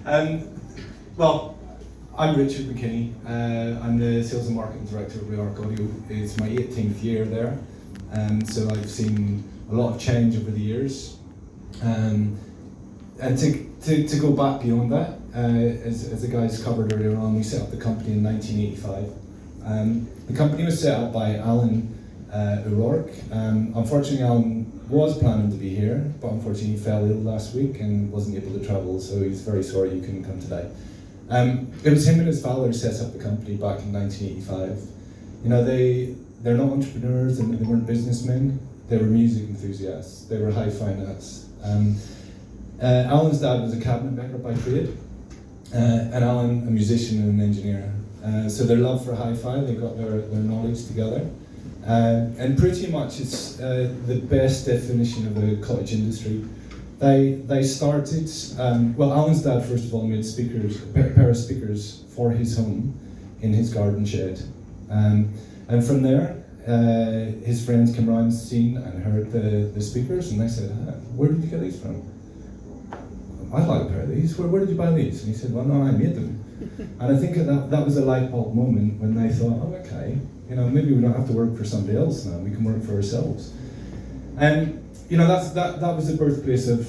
Well, I'm Richard Mckinney. I'm the Sales and Marketing Director at Ruark UK. It's my 18th year there, so I've seen a lot of change over the years. And to go back beyond that, as the guys covered earlier on, we set up the company in 1985. The company was set up by Alan Ruark. Unfortunately, Alan was planning to be here, but unfortunately he fell ill last week and wasn't able to travel, so he's very sorry he couldn't come today. It was him and his father set up the company back in 1985. You know, they're not entrepreneurs and they weren't businessmen, they were music enthusiasts, they were hi-fi nuts. Alan's dad was a cabinet maker by trade, and Alan a musician and an engineer. So their love for hi-fi, they got their knowledge together. And pretty much it's the best definition of a cottage industry. They started, well, Alan's dad first of all made speakers, a pair of speakers for his home in his garden shed. And from there, his friends came around the scene and heard the speakers, and they said, where did you get these from? I'd like a pair of these. Where did you buy these? And he said, well, no, I made them. And I think that was a light bulb moment when they thought, oh, okay, you know, maybe we don't have to work for somebody else now, we can work for ourselves. And you know, that was the birthplace of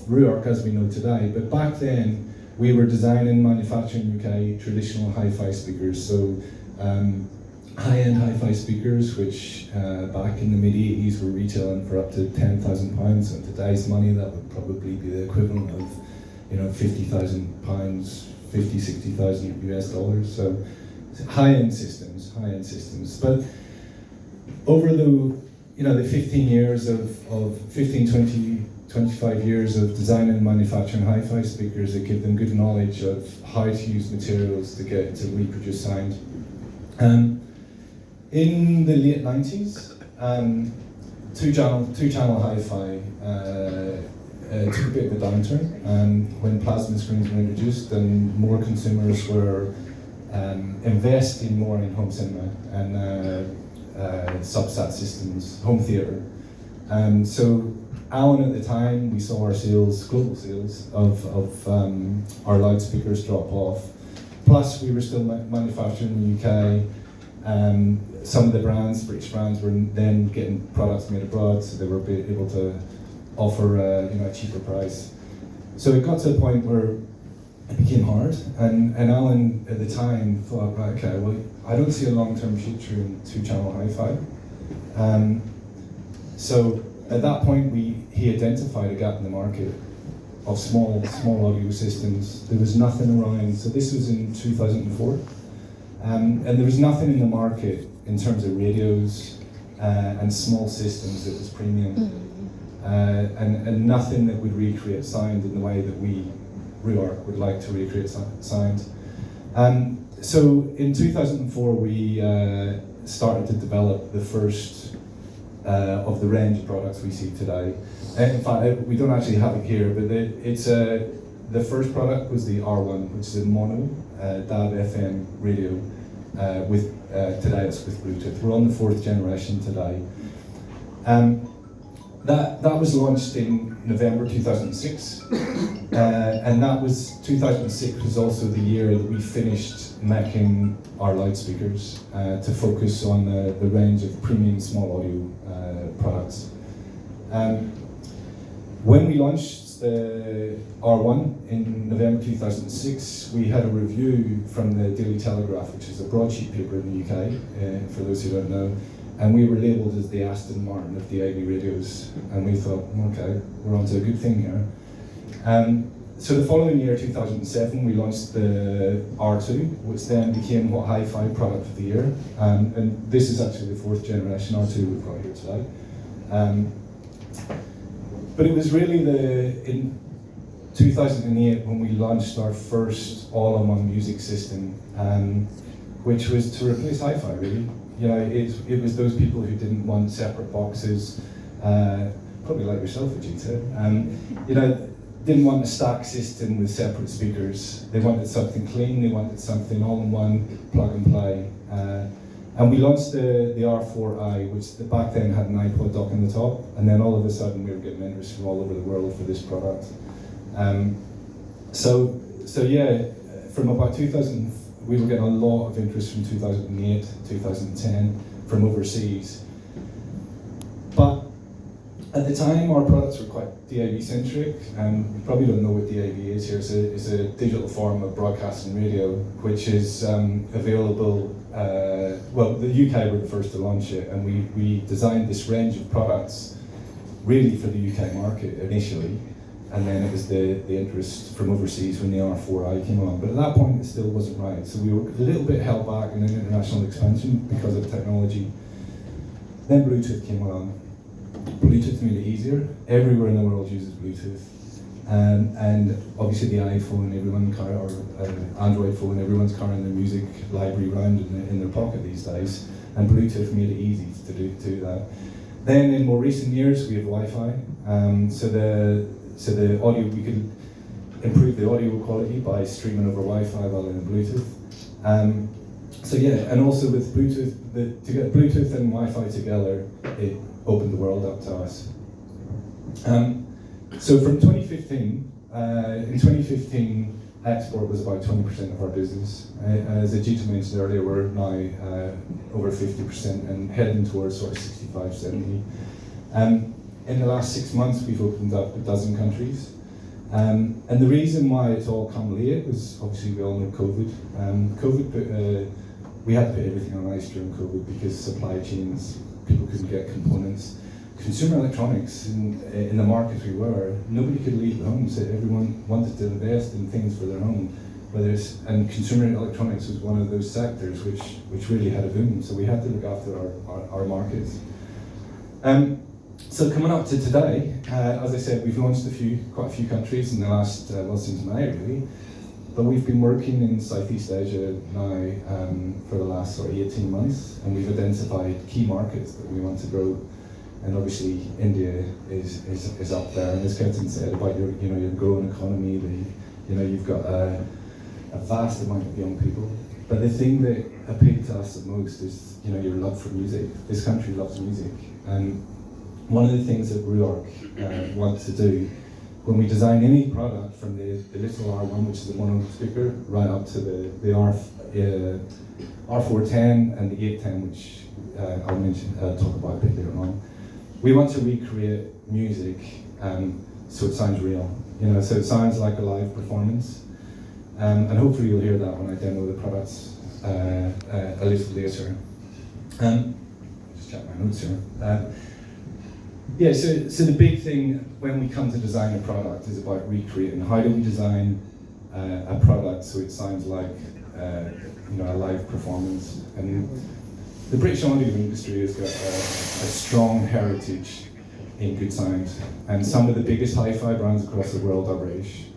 Ruark as we know today, but back then we were designing, manufacturing UK traditional hi-fi speakers, so high-end hi-fi speakers, which back in the mid-80s were retailing for up to £10,000. In today's money, that would probably be the equivalent of, you know, £50,000, 60,000 US dollars. So high-end systems. But over the 15 years of 20, 25 years of designing and manufacturing hi-fi speakers, that give them good knowledge of how to use materials to reproduce sound. In the late 90s, two-channel hi-fi took a bit of a downturn when plasma screens were introduced and more consumers were investing more in home cinema and subsat systems, home theatre. So Alan at the time, we saw our sales, global sales of our loudspeakers drop off. Plus we were still manufacturing in the UK. Some of the brands, British brands, were then getting products made abroad, so they were able to offer a cheaper price. So it got to a point where it became hard, and Alan at the time thought, right, okay, well, I don't see a long-term future in two-channel hi-fi. So at that point, he identified a gap in the market of small audio systems. There was nothing around, so this was in 2004, and there was nothing in the market in terms of radios and small systems that was premium, and nothing that would recreate sound in the way that we, Ruark, would like to recreate sound. So in 2004 we started to develop the first of the range of products we see today. In fact, we don't actually have it here, but the first product was the R1, which is a mono DAB FM radio today it's with Bluetooth. We're on the 4th generation today. That was launched in November 2006, and 2006 was also the year that we finished making our loudspeakers to focus on the range of premium small audio products. When we launched the R1 in November 2006, we had a review from the Daily Telegraph, which is a broadsheet paper in the UK, for those who don't know. And we were labelled as the Aston Martin of the AB radios, and we thought, okay, we're onto a good thing here. So the following year, 2007, we launched the R2, which then became what Hi-Fi Product of the Year, and this is actually the 4th generation R2 we've got here today. But it was really in 2008 when we launched our first all-in-one music system, which was to replace Hi-Fi, really. You know, it was those people who didn't want separate boxes, probably like yourself, Ajita, you know, didn't want a stack system with separate speakers. They wanted something clean, they wanted something all-in-one, plug and play. And we launched the R4i, which back then had an iPod dock on the top, and then all of a sudden we were getting interest from all over the world for this product. So so yeah, from about 2000, we were getting a lot of interest from 2008, 2010 from overseas. But at the time, our products were quite DAB centric. You probably don't know what DAB is here. It's a digital form of broadcasting radio, which is available. Well, the UK were the first to launch it, and we designed this range of products really for the UK market initially, and then it was the interest from overseas when the R4i came along. But at that point, it still wasn't right. So we were a little bit held back in international expansion because of technology. Then Bluetooth came along. Bluetooth made it easier. Everywhere in the world uses Bluetooth. And obviously the iPhone, or Android phone, everyone's carrying their music library around in their pocket these days. And Bluetooth made it easy to do that. Then in more recent years, we have Wi-Fi. So the audio, we could improve the audio quality by streaming over Wi-Fi rather than Bluetooth. So yeah, and also with Bluetooth, to get Bluetooth and Wi-Fi together, it opened the world up to us. So from 2015, in 2015, export was about 20% of our business. As Ajita mentioned earlier, we're now over 50% and heading towards sort of 65, 70. In the last 6 months, we've opened up a dozen countries. And the reason why it's all come late was obviously we all know COVID. We had to put everything on ice during COVID because supply chains, people couldn't get components. Consumer electronics in the markets we were, nobody could leave the home, so everyone wanted to invest in things for their home. And consumer electronics was one of those sectors which really had a boom, so we had to look after our markets. So coming up to today, as I said, we've launched quite a few countries in the last, since May really, but we've been working in Southeast Asia now for the last sort of 18 months, and we've identified key markets that we want to grow. And obviously India is up there, and as Kenton said about your growing economy, you've got a vast amount of young people. But the thing that appealed to us the most is your love for music. This country loves music, and one of the things that Ruark wants to do when we design any product, from the little R1, which is a mono speaker, right up to the R410 and the 810, which I'll talk about a bit later on. We want to recreate music so it sounds real, so it sounds like a live performance. And hopefully you'll hear that when I demo the products a little later. Just check my notes here. So the big thing when we come to design a product is about recreating. How do we design a product so it sounds like a live performance? And the British audio industry has got a strong heritage in good sound, and some of the biggest hi-fi brands across the world are British.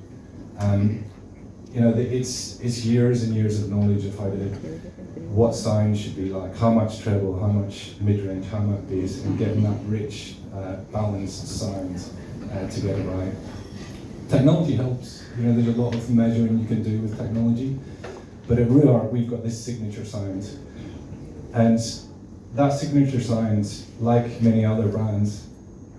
It's years and years of knowledge of what sound should be like, how much treble, how much mid-range, how much bass, and getting that rich, balanced sound to get it right. Technology helps. There's a lot of measuring you can do with technology, but at Ruark we've got this signature sound. And that signature sound, like many other brands,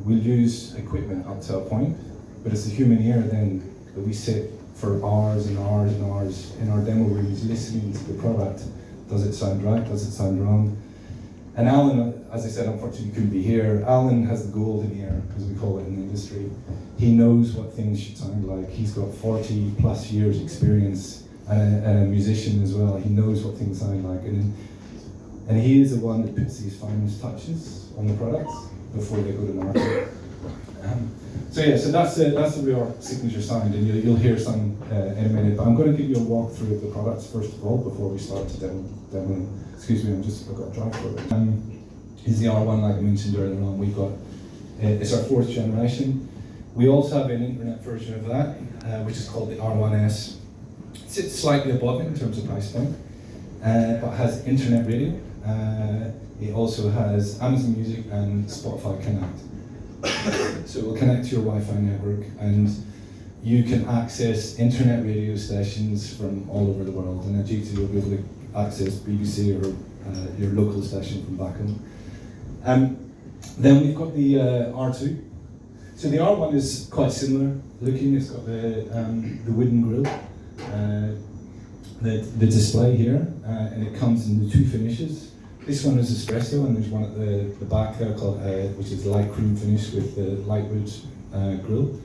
will use equipment up to a point, but it's the human ear then that we sit for hours and hours and hours in our demo rooms listening to the product. Does it sound right? Does it sound wrong? And Alan, as I said, unfortunately couldn't be here. Alan has the golden ear, as we call it in the industry. He knows what things should sound like. He's got 40 plus years experience and a musician as well. He knows what things sound like. And he is the one that puts these finest touches on the products before they go to market. So that's the Ruark signature sound, and you'll hear some in a minute. But I'm going to give you a walkthrough of the products first of all before we start to demo. Excuse me, I've got a dry throat. Is the R1, like I mentioned earlier on. We've got it's our 4th generation. We also have an internet version of that, which is called the R1S. It sits slightly above it in terms of price point, but has internet radio. It also has Amazon Music and Spotify Connect. So it will connect to your Wi-Fi network, and you can access internet radio stations from all over the world. And Ajita, you'll be able to access BBC or your local station from back home. Then we've got the R2. So the R1 is quite similar looking. It's got the wooden grille. the display here, and it comes in the two finishes. This one is espresso, and there's one at the back there called, which is light cream finish with the light wood grill.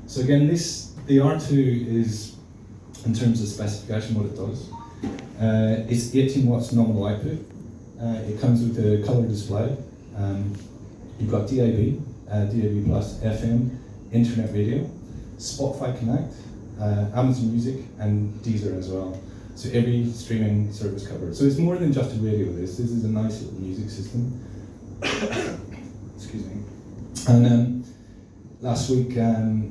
So again, the R2 is, in terms of specification, what it does. It's 18 watts nominal output. It comes with a colour display. You've got DAB, DAB+, FM, Internet Radio, Spotify Connect, Amazon Music, and Deezer as well. So every streaming service covered. So it's more than just a radio. This is a nice little music system. Excuse me. And last week,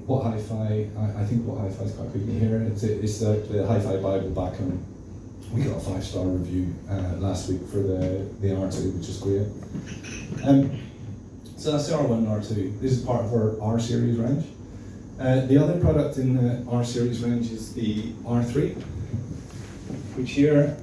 What Hi-Fi, I think What Hi-Fi is quite quickly here. It's the Hi-Fi Bible back home. We got a 5-star review last week for the R2, which is great. So that's the R1 and R2. This is part of our R series range. The other product in the R series range is the R3, which here,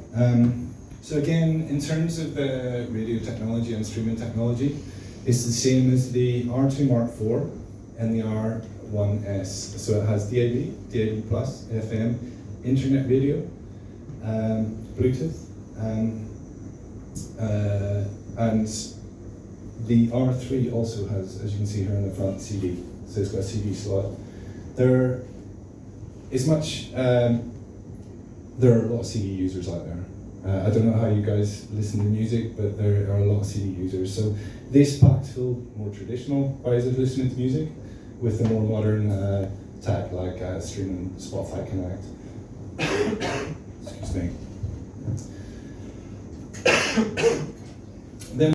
so again, in terms of the radio technology and streaming technology, it's the same as the R2 Mark IV and the R1S. So it has DAB, DAB+, FM, Internet Radio, Bluetooth, and the R3 also has, as you can see here in the front, CD. So it's got a CD slot. There are a lot of CD users out there. I don't know how you guys listen to music, but there are a lot of CD users. So this pack's still more traditional ways of listening to music with the more modern tech like streaming Spotify Connect. Excuse me.